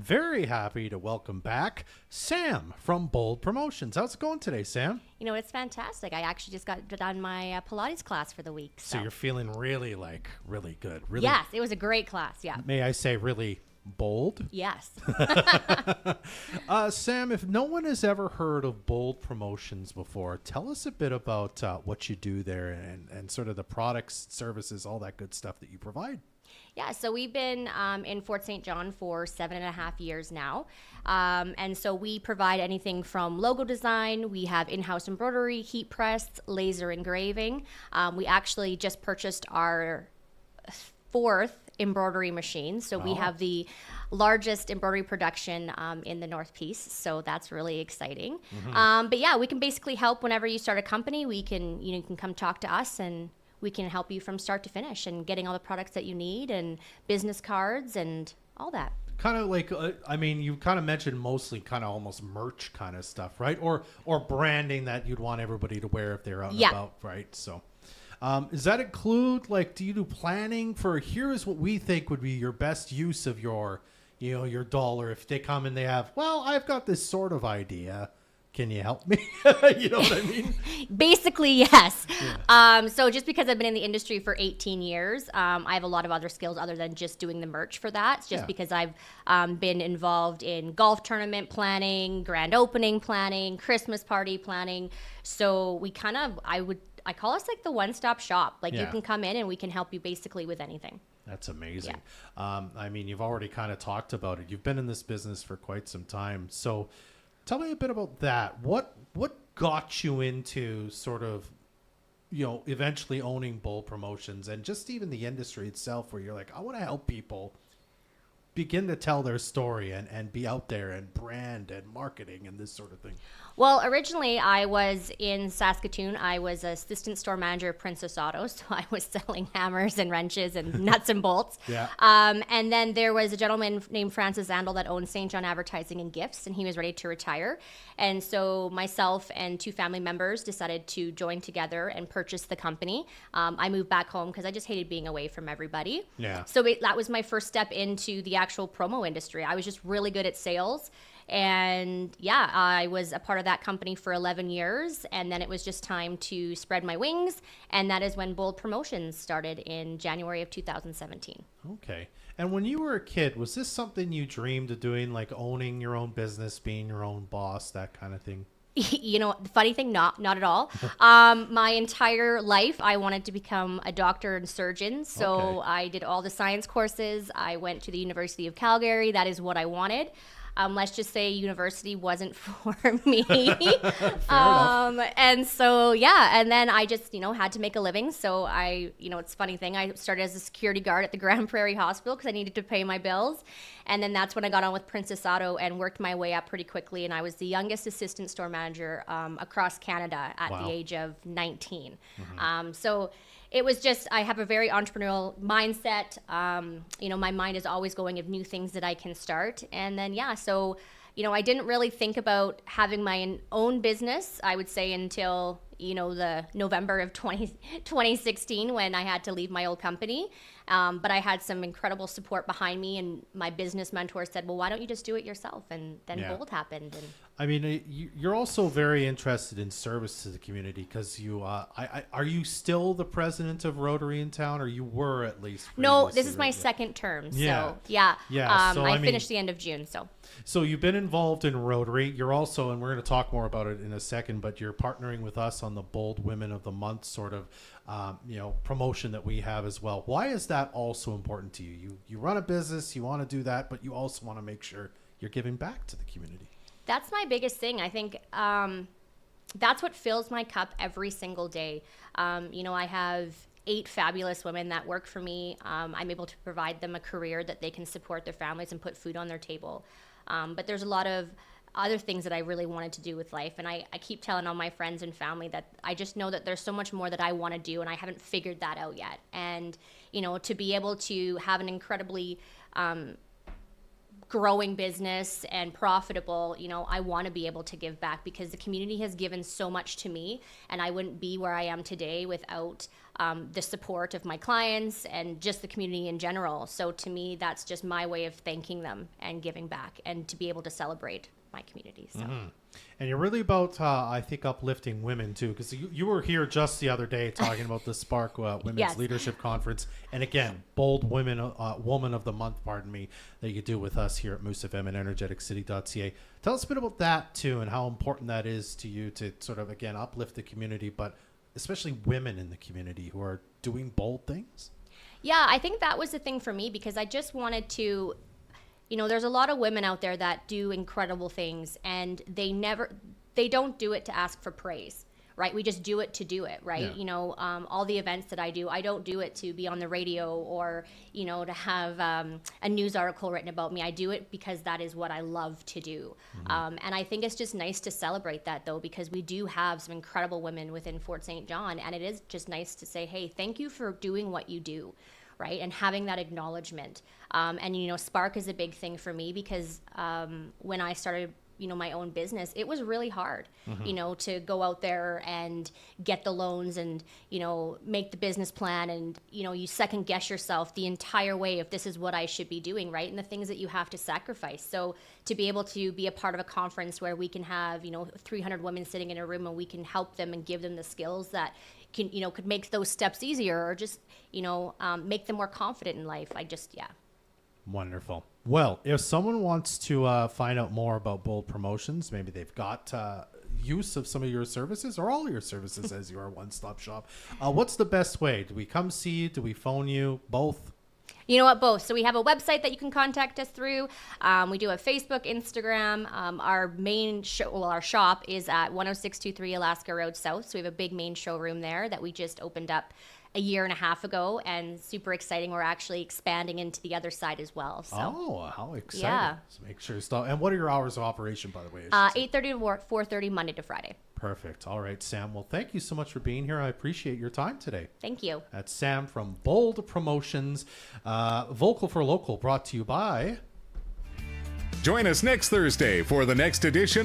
Very happy to welcome back Sam from Bold Promotions. How's it going today, Sam? It's fantastic. I actually just got done my Pilates class for the week. So you're feeling really good. Really, Yes, it was a great class. Yeah. may I say really bold? Yes. Sam, if no one has ever heard of Bold Promotions before, tell us a bit about what you do there and sort of the products, services, all that good stuff that you provide. Yeah, so we've been in Fort St. John for 7.5 years now. And so we provide anything from logo design. We have in-house embroidery, heat press, laser engraving. We actually just purchased our fourth embroidery machine. So we have the largest embroidery production in the North Piece. So that's really exciting. But yeah, we can basically help whenever you start a company. You can come talk to us and we can help you from start to finish and getting all the products that you need and business cards and all that. Kind of like, you kind of mentioned mostly kind of almost merch kind of stuff, right? Or branding that you'd want everybody to wear if they're out and about, right? So does that include, like, do you do planning for here's what we think would be your best use of your dollar if they come and they have, well, I've got this sort of idea. Can you help me? You know what I mean? Basically, yes. Yeah. So just because I've been in the industry for 18 years, I have a lot of other skills other than just doing the merch for that. It's just because I've been involved in golf tournament planning, grand opening planning, Christmas party planning. So we I call us like the one-stop shop. Like you can come in and we can help you basically with anything. That's amazing. Yeah. You've already kind of talked about it. You've been in this business for quite some time. So tell me a bit about that. What got you into sort of, eventually owning Bold Promotions and just even the industry itself where you're like, I want to help people begin to tell their story and be out there and brand and marketing and this sort of thing? Well, originally I was in Saskatoon. I was assistant store manager of Princess Auto, so I was selling hammers and wrenches and nuts and bolts. Yeah. And then there was a gentleman named Francis Andel that owned St. John Advertising and Gifts, and he was ready to retire. And so myself and two family members decided to join together and purchase the company. I moved back home because I just hated being away from everybody. Yeah. So that was my first step into the actual promo industry. I was just really good at sales. And I was a part of that company for 11 years. And then it was just time to spread my wings. And that is when Bold Promotions started in January of 2017. Okay. And when you were a kid, was this something you dreamed of doing, like owning your own business, being your own boss, that kind of thing? The funny thing, not at all. My entire life, I wanted to become a doctor and surgeon. So I did all the science courses. I went to the University of Calgary. That is what I wanted. Let's just say university wasn't for me. And so, and then I just, had to make a living. So it's a funny thing. I started as a security guard at the Grand Prairie Hospital because I needed to pay my bills. And then that's when I got on with Princess Auto and worked my way up pretty quickly. And I was the youngest assistant store manager across Canada at the age of 19. So it was just, I have a very entrepreneurial mindset. My mind is always going of new things that I can start. And then, so, I didn't really think about having my own business, I would say, until, the November of 2016 when I had to leave my old company. But I had some incredible support behind me, and my business mentor said, well, why don't you just do it yourself? And then Bold happened. You're also very interested in service to the community because are you still the president of Rotary in town, or you were at least? No, this is my second term. So, I finished the end of June. So you've been involved in Rotary. You're also, and we're going to talk more about it in a second, but you're partnering with us on the Bold Women of the Month sort of promotion that we have as well. Why is that also important to you? You run a business, you want to do that, but you also want to make sure you're giving back to the community. That's my biggest thing. I think that's what fills my cup every single day. I have 8 fabulous women that work for me. I'm able to provide them a career that they can support their families and put food on their table. But there's a lot of other things that I really wanted to do with life. And I keep telling all my friends and family that I just know that there's so much more that I want to do, and I haven't figured that out yet. And, to be able to have an incredibly growing business and profitable, I want to be able to give back because the community has given so much to me, and I wouldn't be where I am today without the support of my clients and just the community in general. So to me, that's just my way of thanking them and giving back and to be able to celebrate my community. So. And you're really about, I think, uplifting women too, because you were here just the other day talking about the Spark Women's Yes. Leadership Conference, and again, bold women, woman of the month, pardon me, that you do with us here at Moose FM and EnergeticCity.ca. Tell us a bit about that too, and how important that is to you to sort of again uplift the community, but especially women in the community who are doing bold things. Yeah, I think that was the thing for me because I just wanted to, there's a lot of women out there that do incredible things and they don't do it to ask for praise, right? We just do it to do it, right? Yeah. All the events that I do, I don't do it to be on the radio or, to have a news article written about me. I do it because that is what I love to do. And I think it's just nice to celebrate that though, because we do have some incredible women within Fort St. John. And it is just nice to say, hey, thank you for doing what you do. Right. And having that acknowledgement. And, Spark is a big thing for me because when I started, my own business, it was really hard, to go out there and get the loans and, make the business plan. And, you second guess yourself the entire way if this is what I should be doing. Right. And the things that you have to sacrifice. So to be able to be a part of a conference where we can have, 300 women sitting in a room and we can help them and give them the skills that could make those steps easier or just, make them more confident in life. Wonderful. Well, if someone wants to find out more about Bold Promotions, maybe they've got use of some of your services or all your services as your one-stop shop. What's the best way? Do we come see you? Do we phone you? Both? You know what? Both. So we have a website that you can contact us through. We do have Facebook, Instagram. Our main our shop is at 10623 Alaska Road South. So we have a big main showroom there that we just opened up a year and a half ago, and super exciting. We're actually expanding into the other side as well. So. Oh, how exciting! Yeah. So make sure you stop. And what are your hours of operation, by the way? 8:30 to 4:30 Monday to Friday. Perfect. All right, Sam. Well, thank you so much for being here. I appreciate your time today. Thank you. That's Sam from Bold Promotions. Vocal for Local, brought to you by... Join us next Thursday for the next edition